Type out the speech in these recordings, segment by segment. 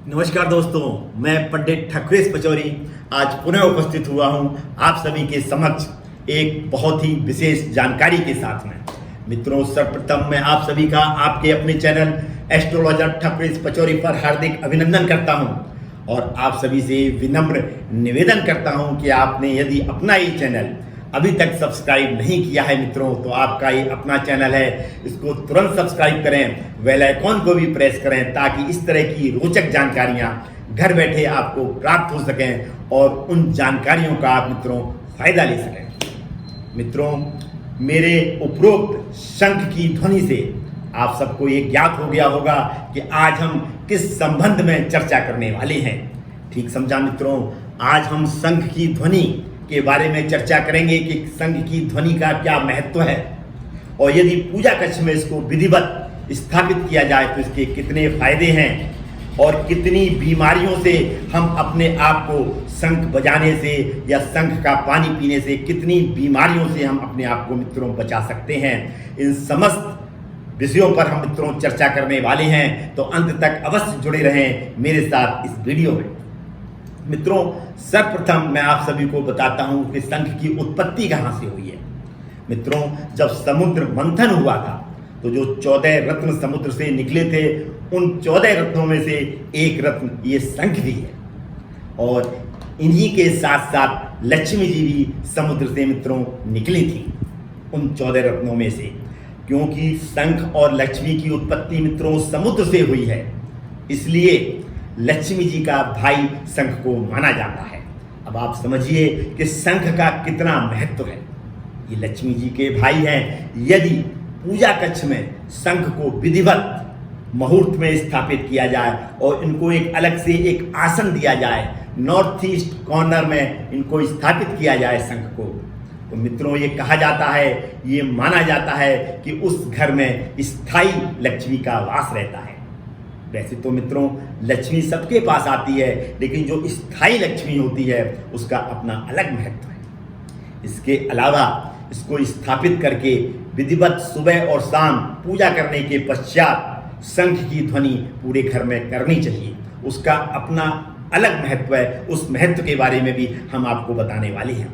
नमस्कार दोस्तों, मैं पंडित ठकुरेश पचौरी आज पुनः उपस्थित हुआ हूं आप सभी के समक्ष एक बहुत ही विशेष जानकारी के साथ में। मित्रों, सर्वप्रथम मैं आप सभी का आपके अपने चैनल एस्ट्रोलॉजर ठकुरेश पचौरी पर हार्दिक अभिनंदन करता हूं और आप सभी से विनम्र निवेदन करता हूं कि आपने यदि अपना ये चैनल अभी तक सब्सक्राइब नहीं किया है मित्रों, तो आपका ये अपना चैनल है, इसको तुरंत सब्सक्राइब करें, बेल आइकॉन को भी प्रेस करें ताकि इस तरह की रोचक जानकारियां घर बैठे आपको प्राप्त हो सकें और उन जानकारियों का आप मित्रों फायदा ले सकें। मित्रों, मेरे उपरोक्त शंख की ध्वनि से आप सबको ये ज्ञात हो गया होगा कि आज हम किस संबंध में चर्चा करने वाले हैं। ठीक समझा मित्रों, आज हम शंख की ध्वनि के बारे में चर्चा करेंगे कि शंख की ध्वनि का क्या महत्व है और यदि पूजा कक्ष में इसको विधिवत स्थापित किया जाए तो इसके कितने फायदे हैं और कितनी बीमारियों से हम अपने आप को शंख बजाने से या शंख का पानी पीने से कितनी बीमारियों से हम अपने आप को मित्रों बचा सकते हैं। इन समस्त विषयों पर हम मित्रों चर्चा करने वाले हैं, तो अंत तक अवश्य जुड़े रहें मेरे साथ इस वीडियो में। मित्रों, सर्वप्रथम मैं आप सभी को बताता हूं कि शंख की उत्पत्ति कहां से हुई है। मित्रों, जब समुद्र मंथन हुआ था तो जो 14 रत्न समुद्र से निकले थे, उन 14 रत्नों में से एक रत्न ये शंख भी है और इन्हीं के साथ साथ लक्ष्मी जी भी समुद्र से मित्रों निकली थी उन 14 रत्नों में से, क्योंकि शंख और लक्ष्मी की उत्पत्ति मित्रों समुद्र से हुई है, इसलिए लक्ष्मी जी का भाई शंख को माना जाता है। अब आप समझिए कि शंख का कितना महत्व है। ये लक्ष्मी जी के भाई हैं। यदि पूजा कक्ष में शंख को विधिवत मुहूर्त में स्थापित किया जाए और इनको एक अलग से एक आसन दिया जाए, नॉर्थ ईस्ट कॉर्नर में इनको स्थापित किया जाए शंख को, तो मित्रों ये कहा जाता है, ये माना जाता है कि उस घर में स्थायी लक्ष्मी का वास रहता है। वैसे तो मित्रों लक्ष्मी सबके पास आती है, लेकिन जो स्थायी लक्ष्मी होती है उसका अपना अलग महत्व है। इसके अलावा इसको स्थापित करके विधिवत सुबह और शाम पूजा करने के पश्चात शंख की ध्वनि पूरे घर में करनी चाहिए। उसका अपना अलग महत्व है, उस महत्व के बारे में भी हम आपको बताने वाले हैं।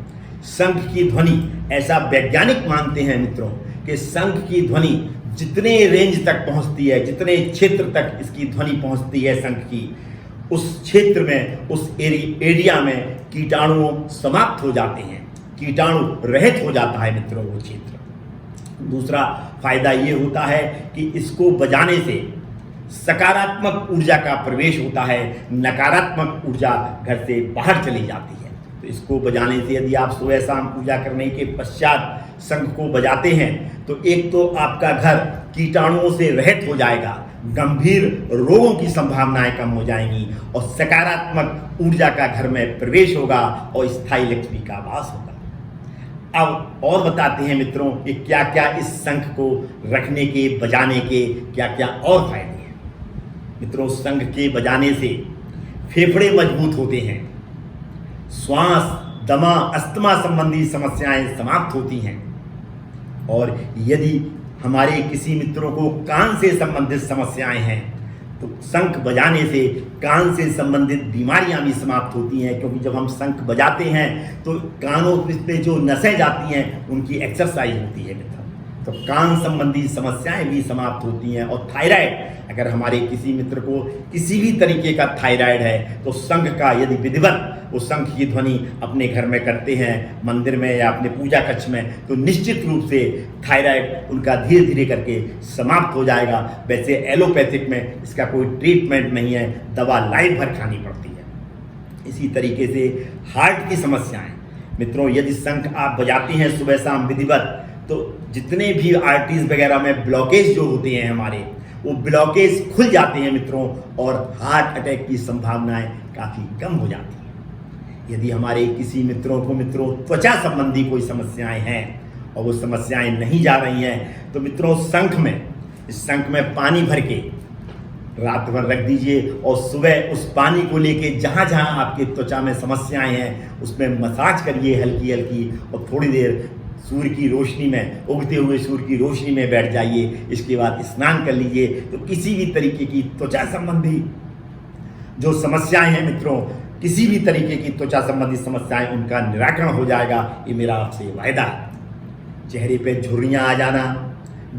शंख की ध्वनि, ऐसा वैज्ञानिक मानते हैं मित्रों कि शंख की ध्वनि जितने रेंज तक पहुंचती है, जितने क्षेत्र तक इसकी ध्वनि पहुंचती है शंख की, उस क्षेत्र में, उस एरिया में कीटाणु समाप्त हो जाते हैं, कीटाणु रहित हो जाता है मित्रों वो क्षेत्र। दूसरा फायदा ये होता है कि इसको बजाने से सकारात्मक ऊर्जा का प्रवेश होता है, नकारात्मक ऊर्जा घर से बाहर चली जाती है। तो इसको बजाने से यदि आप सुबह शाम पूजा करने के पश्चात शंख को बजाते हैं तो एक तो आपका घर कीटाणुओं से रहित हो जाएगा, गंभीर रोगों की संभावनाएं कम हो जाएंगी और सकारात्मक ऊर्जा का घर में प्रवेश होगा और स्थायी लक्ष्मी का वास होगा। अब और बताते हैं मित्रों कि क्या क्या इस शंख को रखने के, बजाने के क्या क्या और फायदे हैं। मित्रों, शंख के बजाने से फेफड़े मजबूत होते हैं, श्वास, दमा, अस्थमा संबंधी समस्याएं समाप्त होती हैं और यदि हमारे किसी मित्रों को कान से संबंधित समस्याएं हैं तो शंख बजाने से कान से संबंधित बीमारियां भी समाप्त होती हैं, क्योंकि जब हम शंख बजाते हैं तो कानों पे जो नसें जाती हैं उनकी एक्सरसाइज होती है मित्रों, तो कान संबंधी समस्याएं भी समाप्त होती हैं। और थायराइड, अगर हमारे किसी मित्र को किसी भी तरीके का थायराइड है तो शंख का यदि विधिवत वो शंख की ध्वनि अपने घर में करते हैं, मंदिर में या अपने पूजा कक्ष में, तो निश्चित रूप से थायराइड उनका धीरे धीरे करके समाप्त हो जाएगा। वैसे एलोपैथिक में इसका कोई ट्रीटमेंट नहीं है, दवा लाइफ भर खानी पड़ती है। इसी तरीके से हार्ट की समस्याएं मित्रों, यदि शंख आप बजाते हैं सुबह शाम विधिवत, तो जितने भी आर्टरीज वगैरह में ब्लॉकेज जो होते हैं हमारे, वो ब्लॉकेज खुल जाते हैं मित्रों और हार्ट अटैक की संभावनाएं काफ़ी कम हो जाती हैं। यदि हमारे किसी मित्रों को त्वचा संबंधी कोई समस्याएं हैं और वो समस्याएं नहीं जा रही हैं, तो मित्रों इस शंख में पानी भर के रात भर रख दीजिए और सुबह उस पानी को लेके जहाँ जहाँ आपके त्वचा में समस्याएं हैं उसमें मसाज करिए हल्की हल्की, और थोड़ी देर सूर्य की रोशनी में, उगते हुए सूर्य की रोशनी में बैठ जाइए। इसके बाद स्नान कर लीजिए, तो किसी भी तरीके की त्वचा संबंधी जो समस्याएं हैं मित्रों, किसी भी तरीके की त्वचा संबंधी समस्याएं, उनका निराकरण हो जाएगा, ये मेरा आपसे वायदा है। चेहरे पे झुर्रियाँ आ जाना,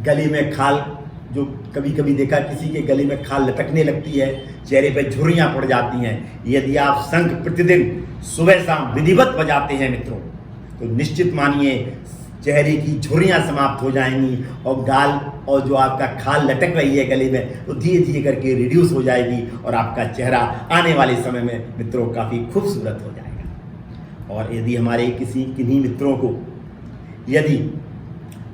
गले में खाल, जो कभी कभी देखा किसी के गले में खाल लटकने लगती है, चेहरे पे झुर्रियाँ पड़ जाती हैं, यदि आप शंख प्रतिदिन सुबह शाम विधिवत बजाते हैं मित्रों, तो निश्चित मानिए चेहरे की झुर्रियाँ समाप्त हो जाएंगी और गाल और जो आपका खाल लटक रही है गले में, तो धीरे धीरे करके रिड्यूस हो जाएगी और आपका चेहरा आने वाले समय में मित्रों काफ़ी खूबसूरत हो जाएगा। और यदि हमारे किन्हीं मित्रों को यदि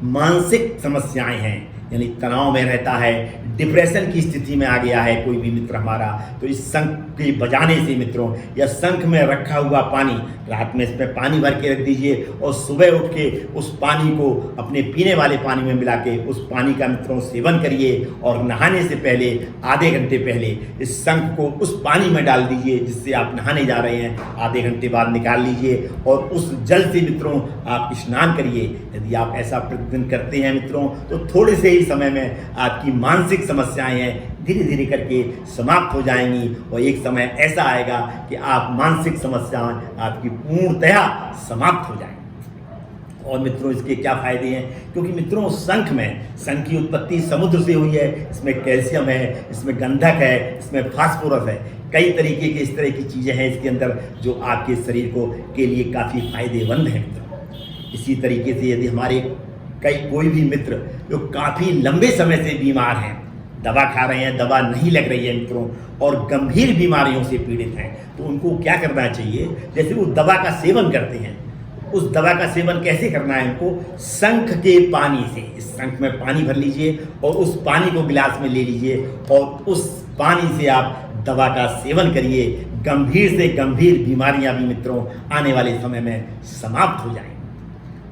मानसिक समस्याएं हैं, यानी तनाव में रहता है, डिप्रेशन की स्थिति में आ गया है कोई भी मित्र हमारा, तो इस शंख के बजाने से मित्रों, या शंख में रखा हुआ पानी, रात में इसमें पानी भर के रख दीजिए और सुबह उठ के उस पानी को अपने पीने वाले पानी में मिला के उस पानी का मित्रों सेवन करिए और नहाने से पहले आधे घंटे पहले इस शंख को उस पानी में डाल दीजिए जिससे आप नहाने जा रहे हैं, आधे घंटे बाद निकाल लीजिए और उस जल से मित्रों आप स्नान करिए। यदि आप ऐसा प्रतिदिन करते हैं मित्रों, तो थोड़े से ही समय में आपकी मानसिक समस्याएं हैं धीरे धीरे करके समाप्त हो जाएंगी और एक समय ऐसा आएगा कि आप मानसिक समस्याएं आपकी पूर्णतया समाप्त हो जाएंगी। और मित्रों इसके क्या फायदे हैं, क्योंकि मित्रों शंख की उत्पत्ति समुद्र से हुई है, इसमें कैल्शियम है, इसमें गंधक है, इसमें फास्फोरस है, कई तरीके के इस तरह की चीज़ें हैं इसके अंदर जो आपके शरीर के लिए काफ़ी फायदेमंद हैं मित्रों। इसी तरीके से यदि हमारे कोई भी मित्र जो काफ़ी लंबे समय से बीमार हैं, दवा खा रहे हैं, दवा नहीं लग रही है मित्रों, और गंभीर बीमारियों से पीड़ित हैं, तो उनको क्या करना चाहिए, जैसे वो दवा का सेवन करते हैं, उस दवा का सेवन कैसे करना है उनको, शंख के पानी से, इस शंख में पानी भर लीजिए और उस पानी को गिलास में ले लीजिए और उस पानी से आप दवा का सेवन करिए। गंभीर से गंभीर बीमारियां भी मित्रों आने वाले समय में समाप्त हो जाएंगी।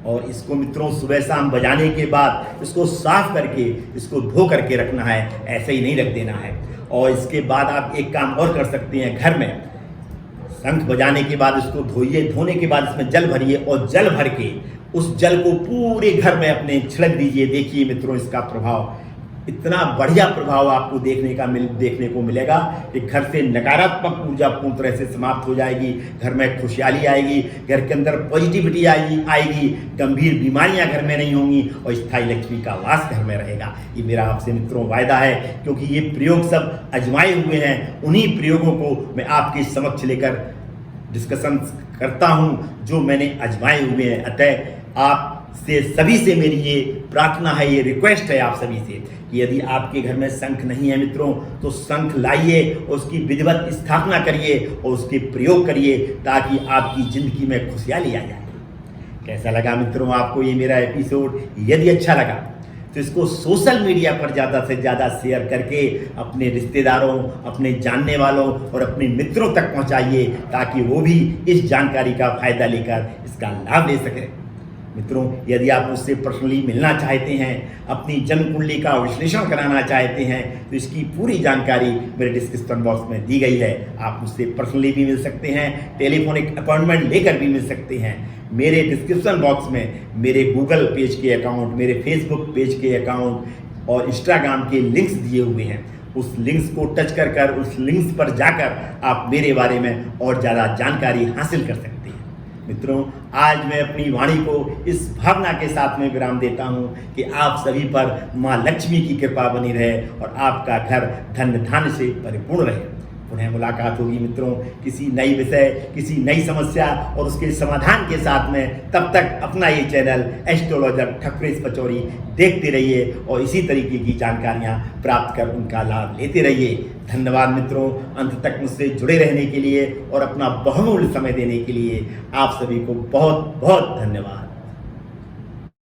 और इसको मित्रों सुबह शाम बजाने के बाद इसको साफ करके इसको धो करके रखना है, ऐसे ही नहीं रख देना है। और इसके बाद आप एक काम और कर सकते हैं, घर में शंख बजाने के बाद इसको धोइए, धोने के बाद इसमें जल भरिए और जल भर के उस जल को पूरे घर में अपने छिड़क दीजिए। देखिए मित्रों इसका प्रभाव, इतना बढ़िया प्रभाव आपको देखने को मिलेगा कि घर से नकारात्मक ऊर्जा पूर्ण तरह से समाप्त हो जाएगी, घर में खुशहाली आएगी, घर के अंदर पॉजिटिविटी आएगी, गंभीर बीमारियां घर में नहीं होंगी और स्थायी लक्ष्मी का वास घर में रहेगा। ये मेरा आपसे मित्रों वायदा है, क्योंकि ये प्रयोग सब आजमाए हुए हैं। उन्हीं प्रयोगों को मैं आपके समक्ष लेकर डिस्कशन करता हूँ जो मैंने आजमाए हुए हैं। अतः आप से सभी से मेरी ये प्रार्थना है, ये रिक्वेस्ट है आप सभी से कि यदि आपके घर में शंख नहीं है मित्रों, तो शंख लाइए, उसकी विधिवत स्थापना करिए और उसके प्रयोग करिए ताकि आपकी जिंदगी में खुशहाली आ जाए। कैसा लगा मित्रों आपको ये मेरा एपिसोड? यदि अच्छा लगा तो इसको सोशल मीडिया पर ज़्यादा से ज़्यादा शेयर करके अपने रिश्तेदारों, अपने जानने वालों और अपने मित्रों तक पहुंचाइए ताकि वो भी इस जानकारी का फायदा लेकर इसका लाभ ले सकें। मित्रों यदि आप मुझसे पर्सनली मिलना चाहते हैं, अपनी जन्म कुंडली का विश्लेषण कराना चाहते हैं, तो इसकी पूरी जानकारी मेरे डिस्क्रिप्शन बॉक्स में दी गई है। आप मुझसे पर्सनली भी मिल सकते हैं, टेलीफोनिक अपॉइंटमेंट लेकर भी मिल सकते हैं। मेरे डिस्क्रिप्शन बॉक्स में मेरे गूगल पेज के अकाउंट, मेरे फेसबुक पेज के अकाउंट और इंस्टाग्राम के लिंक्स दिए हुए हैं। उस लिंक्स को टच कर उस लिंक्स पर जाकर आप मेरे बारे में और ज़्यादा जानकारी हासिल कर सकते हैं। मित्रों आज मैं अपनी वाणी को इस भावना के साथ में विराम देता हूँ कि आप सभी पर माँ लक्ष्मी की कृपा बनी रहे और आपका घर धन धान्य से परिपूर्ण रहे। पुनः मुलाकात होगी मित्रों किसी नई विषय, किसी नई समस्या और उसके समाधान के साथ में। तब तक अपना ये चैनल एस्ट्रोलॉजर ठकुरेश पचौरी देखते रहिए और इसी तरीके की जानकारियाँ प्राप्त कर उनका लाभ लेते रहिए। धन्यवाद मित्रों, अंत तक मुझसे जुड़े रहने के लिए और अपना बहुमूल्य समय देने के लिए आप सभी को बहुत बहुत धन्यवाद।